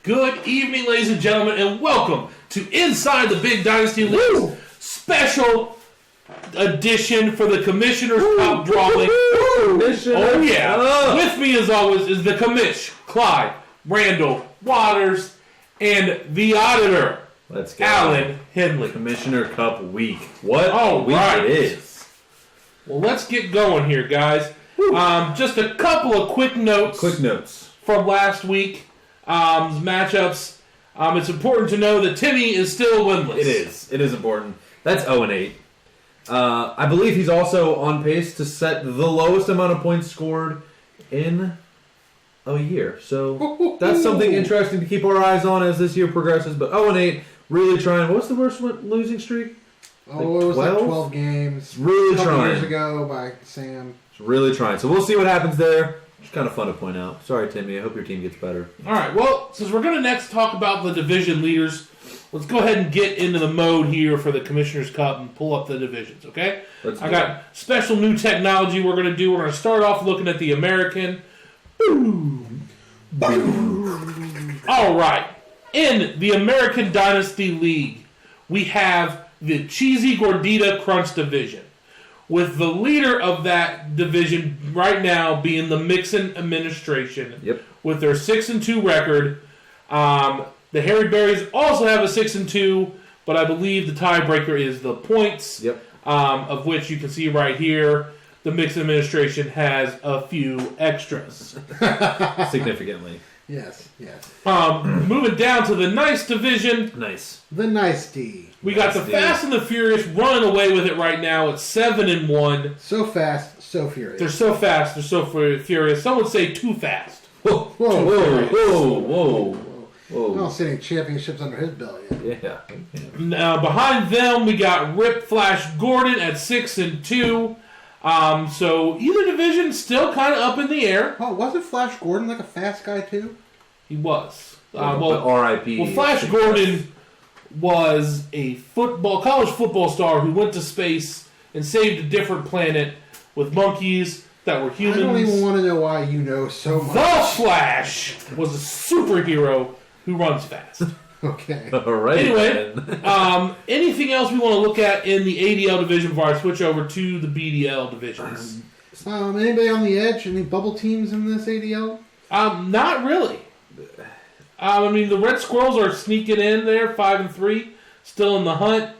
Good evening, ladies and gentlemen, and welcome to Inside the Big Dynasty League special edition for the Commissioner's Cup drawing. Oh yeah! With me, as always, is the Commish, Clyde, Randall, Waters, and the Auditor, Let's go. Alan Henley. Commissioner Cup week. What All a week right. it is. Well, let's get going here, guys. Just a couple of quick notes. From last week. Matchups. It's important to know that Timmy is still winless. It is important. That's 0-8. I believe he's also on pace to set the lowest amount of points scored in a year. So that's something interesting to keep our eyes on as this year progresses. But 0-8, really trying. What's the worst losing streak? It was 12 games. Really a couple trying. Years ago by Sam. It's really trying. So we'll see what happens there. It's kind of fun to point out. Sorry, Timmy. I hope your team gets better. All right. Well, since we're going to next talk about the division leaders, let's go ahead and get into the mode here for the Commissioner's Cup and pull up the divisions, okay? I got special new technology we're going to do. We're going to start off looking at the American. Boom. Boom. All right. In the American Dynasty League, we have the Cheesy Gordita Crunch division, with the leader of that division right now being the Mixon administration. Yep. With their 6-2 record. The Harry Berries also have a 6-2, but I believe the tiebreaker is the points. Yep. Of which you can see right here, the Mixon administration has a few extras. Significantly. Yes. Moving down to the Nice division. Nice. The Dynasty. We got the Fast and the Furious running away with it right now at 7-1. So fast, so furious. They're so fast, they're so furious. Some would say too fast. Whoa. Not sitting championships under his belt yet. Yeah. Now, behind them, we got Rip Flash Gordon at 6-2. So either division still kind of up in the air. Oh, wasn't Flash Gordon like a fast guy too? He was. R.I.P. Well, Flash Gordon was a college football star who went to space and saved a different planet with monkeys that were humans. I don't even want to know why you know so much. The Flash was a superhero who runs fast. Okay. All right. Anyway, anything else we want to look at in the ADL division before I switch over to the BDL divisions? Anybody on the edge? Any bubble teams in this ADL? Not really. I mean, the Red Squirrels are sneaking in there, 5-3, still in the hunting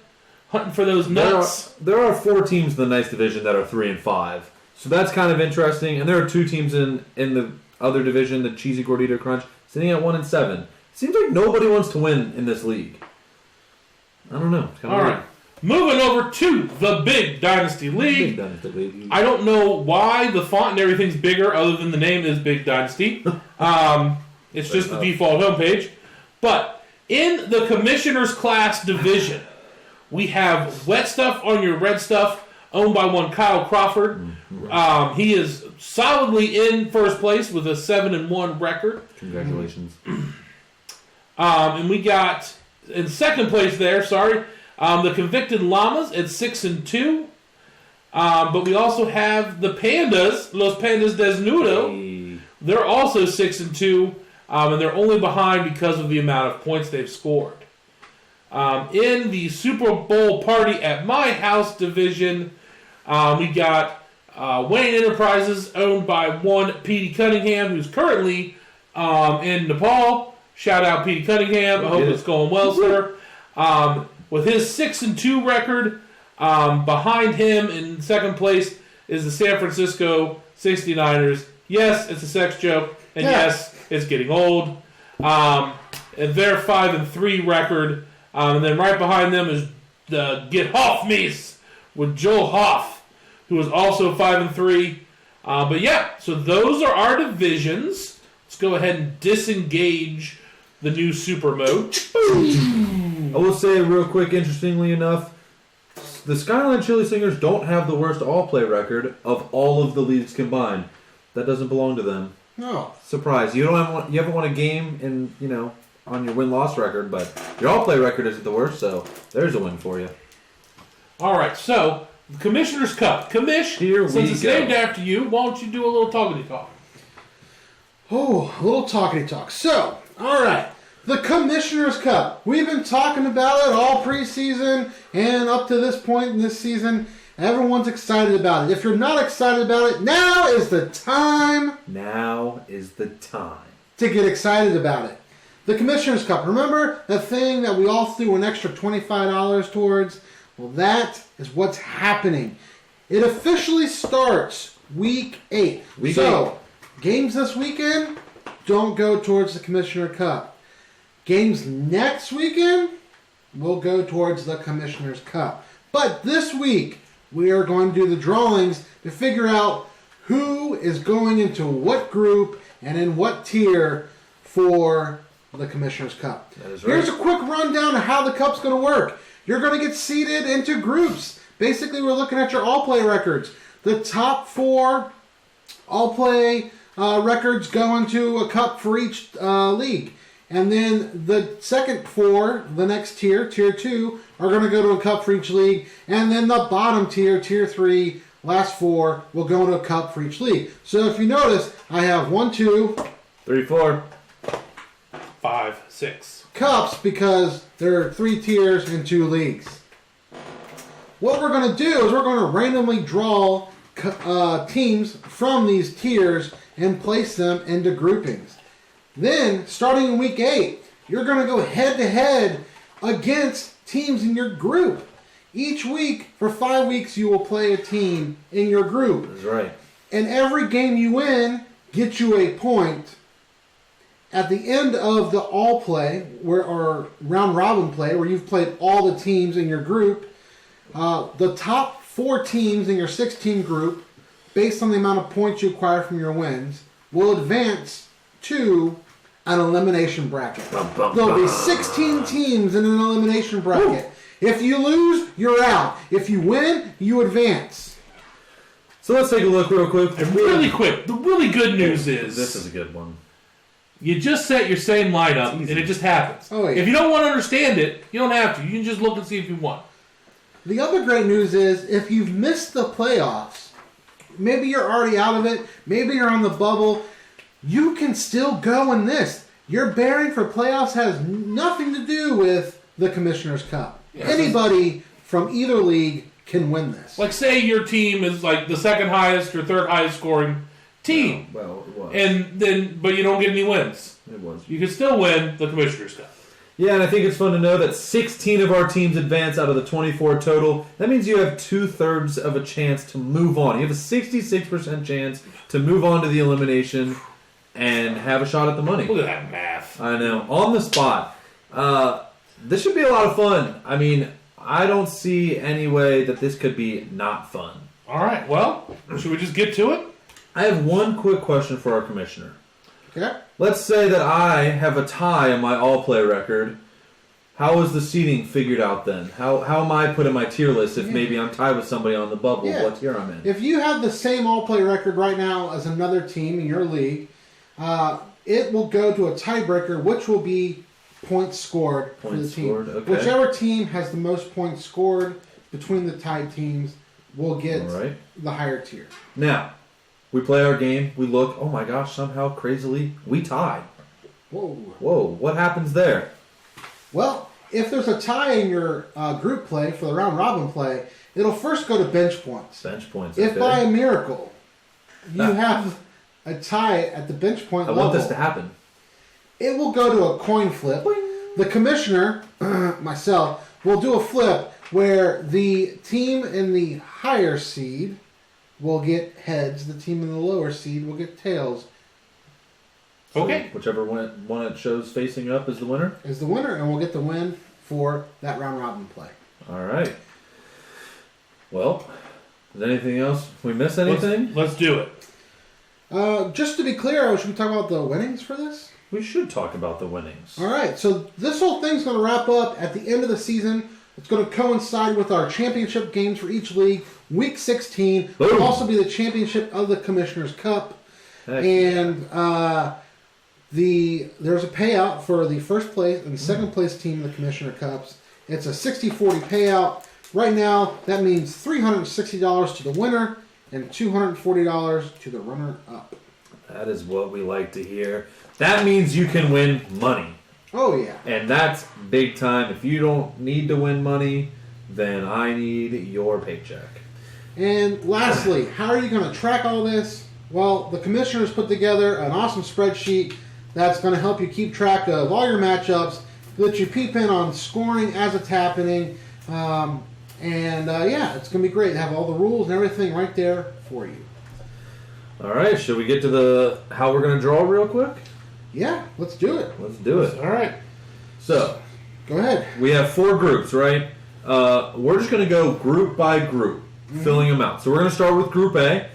for those nuts. There are 4 teams in the Nice division that are 3-5, so that's kind of interesting. And there are 2 teams in the other division, the Cheesy Gordita Crunch, sitting at 1-7. Seems like nobody wants to win in this league. I don't know. All right. Moving over to the Big Dynasty League. I don't know why the font and everything's bigger other than the name is Big Dynasty. It's just the default homepage. But in the Commissioner's Class division, we have Wet Stuff on Your Red Stuff, owned by one Kyle Crawford. He is solidly in first place with a 7-1 record. Congratulations. And we got in second place there, the Convicted Llamas at 6-2. But we also have the Pandas, Los Pandas Desnudo, They're also 6-2, and they're only behind because of the amount of points they've scored. In the Super Bowl Party at My House division, we got Wayne Enterprises, owned by one Petey Cunningham, who's currently in Nepal. Shout out Petey Cunningham. I hope it's going well, sir. With his 6-2 record, behind him in second place is the San Francisco 69ers. Yes, it's a sex joke, and yes, it's getting old. And their 5-3 record. And then right behind them is the Get Hoff Mies with Joel Hoff, who is also 5-3. But yeah, so those are our divisions. Let's go ahead and disengage the new super mode. I will say real quick, interestingly enough, the Skyline Chili Singers don't have the worst all-play record of all of the leagues combined. That doesn't belong to them. No. Surprise. You haven't won a game in, on your win-loss record, but your all-play record isn't the worst, so there's a win for you. All right, so the Commissioner's Cup. Since it's named after you, why don't you do a little talkity-talk? Oh, a little talkity-talk. So, all right. The Commissioner's Cup. We've been talking about it all preseason and up to this point in this season. Everyone's excited about it. If you're not excited about it, now is the time. Now is the time to get excited about it. The Commissioner's Cup. Remember the thing that we all threw an extra $25 towards? Well, that is what's happening. It officially starts week 8. Games this weekend don't go towards the Commissioner Cup. Games next weekend will go towards the Commissioner's Cup. But this week, we are going to do the drawings to figure out who is going into what group and in what tier for the Commissioner's Cup. That is right. Here's a quick rundown of how the Cup's going to work. You're going to get seeded into groups. Basically, we're looking at your all-play records. The top 4 all-play records go into a cup for each league. And then the second 4, the next tier, tier 2, are going to go to a cup for each league. And then the bottom tier, tier 3, last 4, will go into a cup for each league. So if you notice, I have 1, 2, 3, 4, 5, 6 cups because there are 3 tiers and 2 leagues. What we're going to do is we're going to randomly draw teams from these tiers and place them into groupings. Then, starting in week 8, you're going to go head-to-head against teams in your group. Each week, for 5 weeks, you will play a team in your group. That's right. And every game you win gets you a point. At the end of the all-play, or round-robin play, where you've played all the teams in your group, the top 4 teams in your 6-team group, based on the amount of points you acquire from your wins, will advance to an elimination bracket. There'll be 16 teams in an elimination bracket. If you lose, you're out. If you win, you advance. So let's take a look real quick. And really quick, the really good news is... This is a good one. You just set your same lineup, and it just happens. Oh, yeah. If you don't want to understand it, you don't have to. You can just look and see if you won. The other great news is, if you've missed the playoffs, maybe you're already out of it, maybe you're on the bubble, you can still go in this. Your bearing for playoffs has nothing to do with the Commissioner's Cup. Yes. Anybody from either league can win this. Like, say your team is like the second highest or third highest scoring team. Well, it was. But you don't get any wins. It was. You can still win the Commissioner's Cup. Yeah, and I think it's fun to know that 16 of our teams advance out of the 24 total. That means you have 2/3 of a chance to move on. You have a 66% chance to move on to the elimination and have a shot at the money. Look at that math. I know. On the spot. This should be a lot of fun. I mean, I don't see any way that this could be not fun. All right, well, should we just get to it? I have one quick question for our commissioner. Okay. Let's say that I have a tie on my all-play record. How is the seeding figured out then? How am I put in my tier list if maybe I'm tied with somebody on the bubble? Yeah. What tier I'm in? If you have the same all-play record right now as another team in your league, it will go to a tiebreaker, which will be points scored for the team. Okay. Whichever team has the most points scored between the tied teams will get the higher tier. Now, We play our game. We look. Oh my gosh! Somehow, crazily, we tie. Whoa! What happens there? Well, if there's a tie in your group play for the round robin play, it'll first go to bench points. Bench points. If okay. by a miracle you have a tie at the bench point level, I want this to happen. It will go to a coin flip. Boing. The commissioner, myself, will do a flip where the team in the higher seed will get heads, the team in the lower seed will get tails. So okay. Whichever one it shows facing up is the winner? Is the winner, and we'll get the win for that round robin play. All right. Well, is there anything else? We miss anything? Let's do it. Just to be clear, should we talk about the winnings for this? We should talk about the winnings. All right, so this whole thing's going to wrap up at the end of the season. It's going to coincide with our championship games for each league. Week 16 will also be the championship of the Commissioner's Cup. Heck And there's a payout for the first place and the second place team in the Commissioner Cups. It's a 60-40 payout. Right now, that means $360 to the winner and $240 to the runner-up. That is what we like to hear. That means you can win money. Oh, yeah. And that's big time. If you don't need to win money, then I need your paycheck. And lastly, how are you going to track all this? Well, the commissioners put together an awesome spreadsheet that's going to help you keep track of all your matchups, let you peep in on scoring as it's happening. Yeah, it's going to be great to have all the rules and everything right there for you. All right, should we get to how we're going to draw real quick? Yeah, let's do it. Let's do it. All right. So, go ahead. We have 4 groups, right? We're just going to go group by group, filling them out. So we're going to start with Group A.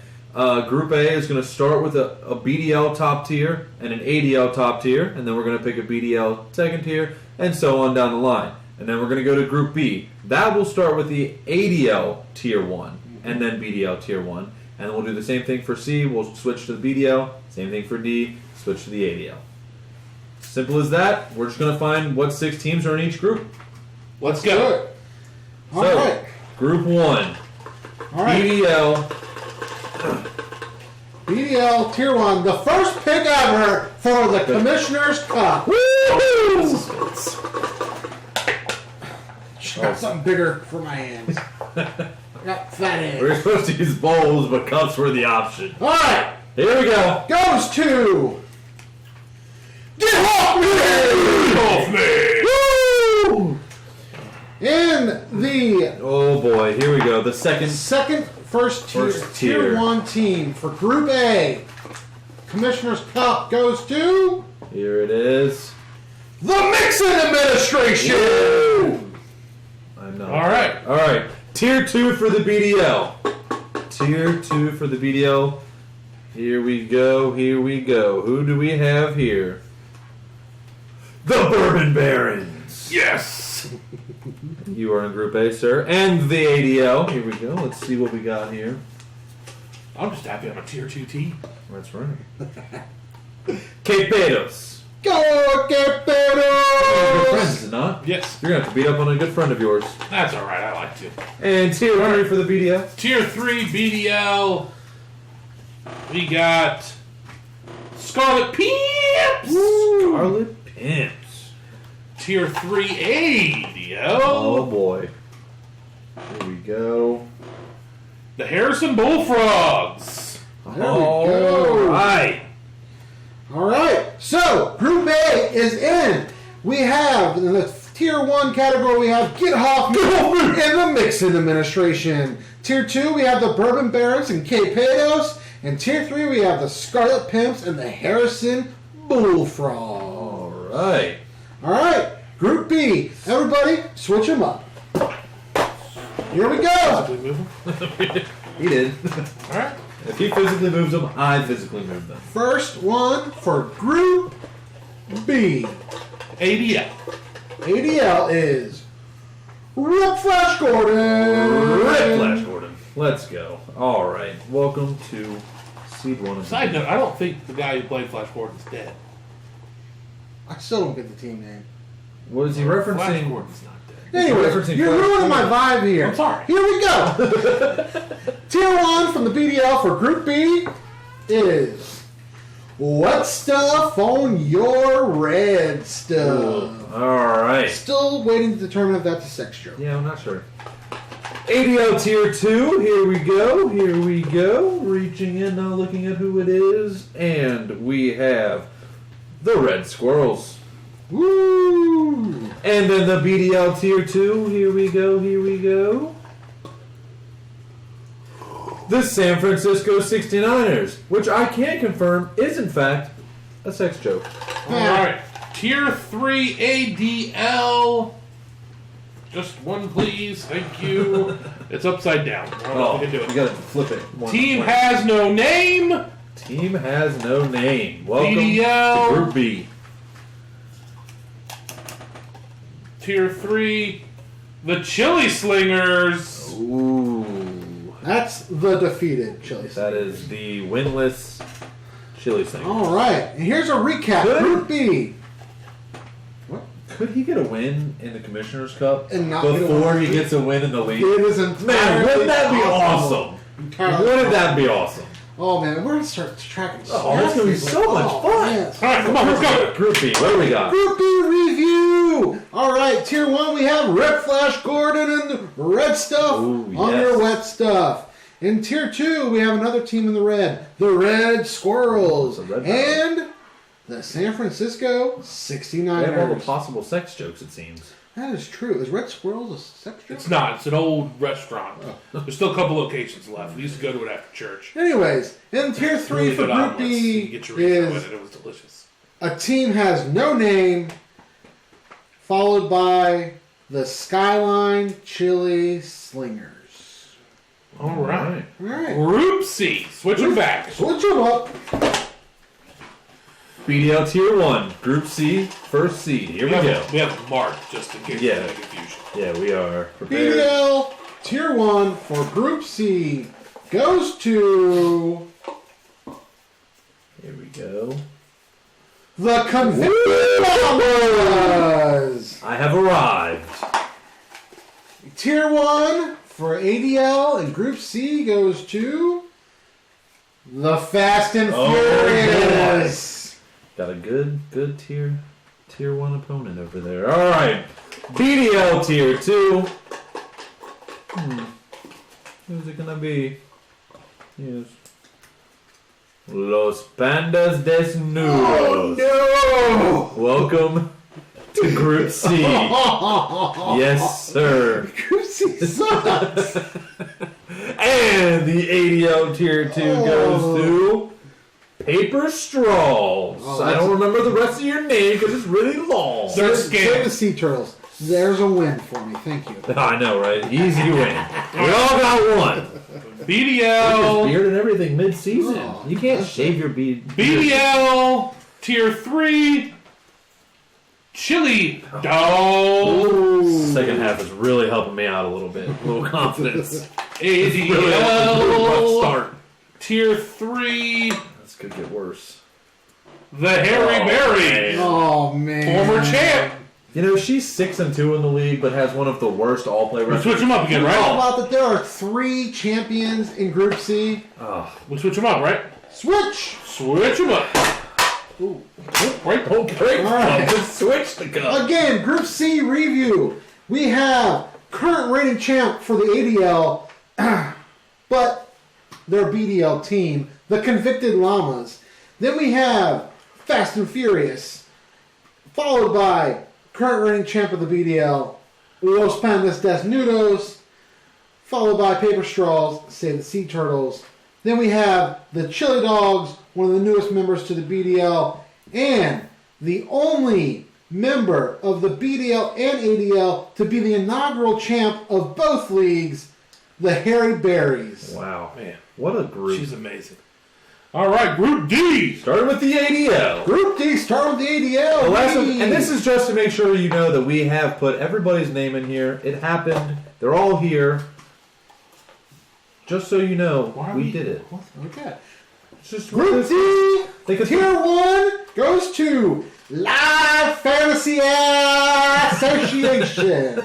Group A is going to start with a BDL top tier and an ADL top tier, and then we're going to pick a BDL second tier, and so on down the line. And then we're going to go to Group B. That will start with the ADL tier 1, and then BDL tier 1. And then we'll do the same thing for C. We'll switch to the BDL. Same thing for D. Switch to the ADL. Simple as that. We're just going to find what 6 teams are in each group. Let's go. All right. Group 1. All right. BDL Tier 1. The first pick ever for the Commissioner's Cup. Woo! Got something bigger for my hands. Got fat hands. We were supposed to use bowls, but cups were the option. All right. Here we go. Goes to... Get off me! Get off me! Woo! In the... Oh boy, here we go. The second First tier 1 team for Group A. Commissioner's Cup goes to... Here it is. The Mixon Administration! Woo! I'm not. All right. All right. Tier 2 for the BDL. Tier 2 for the BDL. Here we go. Here we go. Who do we have here? The Bourbon Barons. Yes. You are in Group A, sir. And the ADL. Here we go. Let's see what we got here. I'm just happy I'm a tier 2 team. That's right. Quepedos. Go get better! Good friends, is it not? Yes. You're going to have to beat up on a good friend of yours. That's all right. I like to. And tier 3 for the BDL. Tier 3 BDL. We got Scarlet Pimps. Scarlet Pimps. Tier 3 ADL. Oh boy. Here we go. The Harrison Bullfrogs. There we go. Right. All right. So, Group A is in. We have, in the Tier 1 category, we have Get Hoffman and the Mixon Administration. Tier 2, we have the Bourbon Barons and Quepedos. And Tier 3, we have the Scarlet Pimps and the Harrison Bullfrogs. All right. All right. Group B. Everybody, switch them up. Here we go. Physically move them. He did. All right. If he physically moves them, I physically move them. First one for Group B. ADL. ADL is Rip Flash Gordon. Rip Flash Gordon. Let's go. All right. Welcome to Seed 1 of Side note, I don't think the guy who played Flash Gordon's dead. I still don't get the team name. What is he Flash referencing? Gordon's not dead. Anyway, referencing you're Flash ruining my Gordon. vibe here. I'm sorry. Here we go. Tier 1 from the BDL for Group B. is what stuff on your red stuff? All right. Still waiting to determine if that's a sex joke. Yeah, I'm not sure. ADL Tier 2, here we go, reaching in now, looking at who it is, and we have the Red Squirrels. Woo! And then the BDL Tier 2, here we go. The San Francisco 69ers, which I can confirm is in fact a sex joke. Alright. Tier 3 ADL. Just one, please. Thank you. It's upside down. I don't know if we can do it. You gotta flip it. Team has no name. Team has no name. Welcome BDL. to Group B. Tier 3, the Chili Slingers. Ooh. That's the defeated Chili Slingers. That is the winless Chili Slingers. All right, and here's a recap. Good. Group B. Could he get a win in the Commissioner's Cup And not get a before win? he gets a win in the league? It is entirely Man, wouldn't that be possible. awesome? Entirely Wouldn't that possible. be awesome? Oh man, we're gonna start tracking. Oh, that's gonna be so much fun. Yes. Alright, come on, let's go. Group B, what do we got? Group B review. All right, Tier 1 we have Red Flash Gordon and the red stuff Ooh, on yes. your wet stuff. In Tier 2 we have another team in the red, the Red Squirrels, The Red and the San Francisco 69ers. They have all the possible sex jokes, it seems. That is true. Is Red Squirrels a sex joke? It's not. It's an old restaurant. There's still a couple locations left. We used to go to it after church. Anyways, in Tier 3 Really for good Group omelets. You B get your Rico in is it. It was delicious. a team has no name, followed by the Skyline Chili Slingers. All right. All right. Group C. Switch them back. Switch them up. BDL Tier 1, Group C, first seed. Here we go. We have marked just in case there's any confusion. Yeah, we are prepared. BDL Tier 1 for Group C goes to Here we go. the Convicted Llamas. I have arrived. Tier 1 for ADL and Group C goes to the Fast and Oh, Furious. Got a good tier 1 opponent over there. All right, BDL Tier 2. Who's it gonna be? Yes. Los Pandas Desnudos. Oh Welcome to Group C. no! Yes, sir. Group C sucks. And the ADL Tier 2 goes to Paper Straws. Oh, I don't remember the rest of your name because it's really long. They're Save scammed. the Sea Turtles. There's a win for me. Thank you. I know, right? Easy win. We all got one. With your BDL. beard and everything mid-season. Oh, You can't shave your beard. BDL Tier 3. Chili Dog. Second half is really helping me out a little bit. A little confidence. ADL. Really rough start. Tier 3. This could get worse. The Harry Oh, Berry. Oh man. Former champ. You know, she's 6-2 in the league, but has one of the worst all-play We records. switch them up again, How right? about that there are 3 champions in Group C? Oh, We switch them up, right? Switch! Switch them up. Ooh. Right? great. All right. Just switch the cup. Again, Group C review. We have current reigning champ for the ADL, but their BDL team, the Convicted Llamas. Then we have Fast and Furious, followed by current reigning champ of the BDL, Los Pandas Desnudos, followed by Paper Straws, say the Sea Turtles. Then we have the Chili Dogs, one of the newest members to the BDL, and the only member of the BDL and ADL to be the inaugural champ of both leagues, the Harry Berries. Wow. Man, What a group. she's amazing. All right, Group D. Starting with the ADL. Group D, start with the ADL. The last one, Whee! and this is just to make sure you know that we have put everybody's name in here. It happened. They're all here. Just so you know, Why are we did it. Okay. It's just Group D, They could Tier 1 goes to Live Fantasy Association.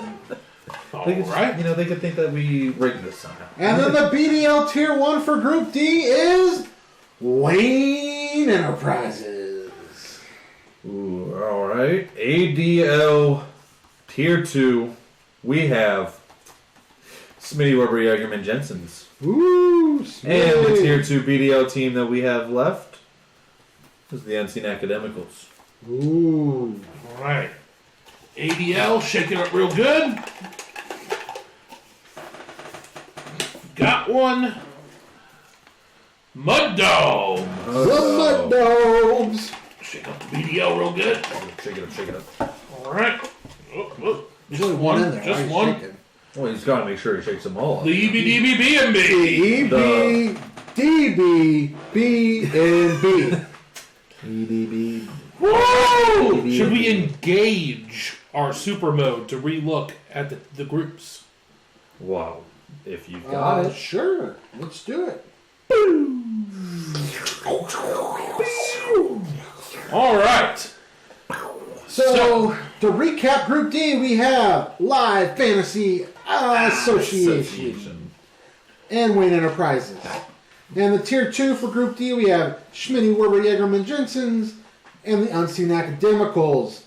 All They could, right. You know, they could think that we rigged this somehow. And then the BDL Tier 1 for Group D is Wayne Enterprises. Ooh, all right. ADL Tier 2, we have Smitty Weber Yegerman Jensen's. Ooh, Smitty. And the Tier 2 BDL team that we have left is the Unseen Academicals. Ooh. All right. ADL shaking up real good. Got one. Mud Dog. The Mud Dogs. Shake up the BDL real good. Shake it up. All right. Oh. There's only one in there. Just Why are you one. shaking? Well, he's got to make sure he shakes them all up. The EBDBB&B. EB, DB, B, and B. EDB. Woo! Should we engage our super mode to relook at the groups? Wow. If you've got it. Sure. Let's do it. All right. So, to recap Group D, we have Live Fantasy Association and Wayne Enterprises. And the Tier 2 for Group D, we have Schmitty, Werber, Yegerman, Jensen's, and the Unseen Academicals.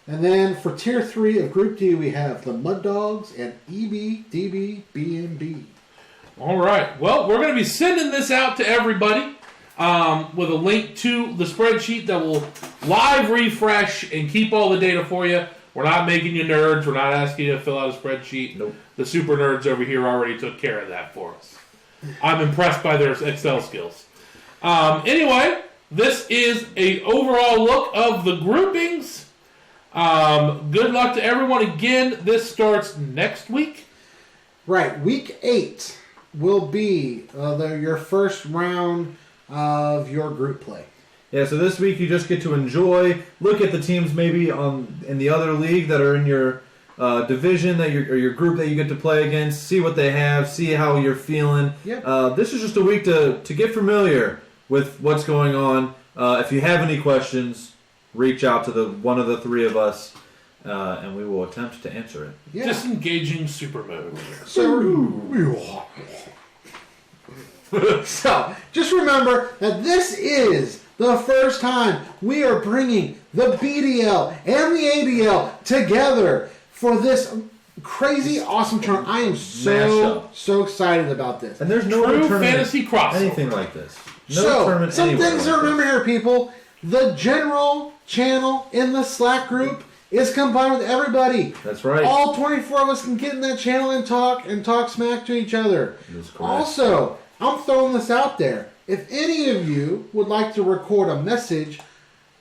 And then for Tier 3 of Group D, we have the Mud Dogs and EB, DB, B&B. All right. Well, we're going to be sending this out to everybody with a link to the spreadsheet that will live refresh and keep all the data for you. We're not making you nerds. We're not asking you to fill out a spreadsheet. Nope. The super nerds over here already took care of that for us. I'm impressed by their Excel skills. Anyway, this is an overall look of the groupings. Good luck to everyone. Again, this starts next week. Right. Week 8 will be your first round of your group play. Yeah, so this week you just get to enjoy, look at the teams maybe in the other league that are in your division or your group that you get to play against, see what they have, see how you're feeling. Yep. This is just a week to get familiar with what's going on. If you have any questions, reach out to one of the three of us, and we will attempt to answer it. Yeah. Disengaging super mode. So, just remember that this is the first time we are bringing the BDL and the ADL together for this crazy, awesome tournament. I am so excited about this. And there's no True other tournament, fantasy crossover. anything like this. No So, tournament some anywhere things to like remember this. here, people. The general channel in the Slack group is combined with everybody. That's right. All 24 of us can get in that channel and talk smack to each other. That's correct. Also, I'm throwing this out there. If any of you would like to record a message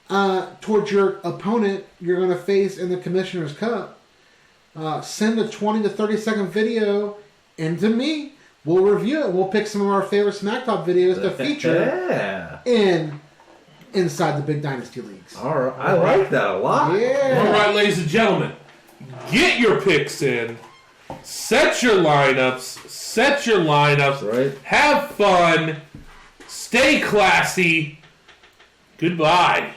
towards your opponent you're going to face in the Commissioner's Cup, send a 20 to 30 second video into me. We'll review it. We'll pick some of our favorite Smack Talk videos to feature inside the Big Dynasty Leagues. All right. I like that a lot. Yeah. All right, ladies and gentlemen, get your picks in. Set your lineups. Right. Have fun. Stay classy. Goodbye.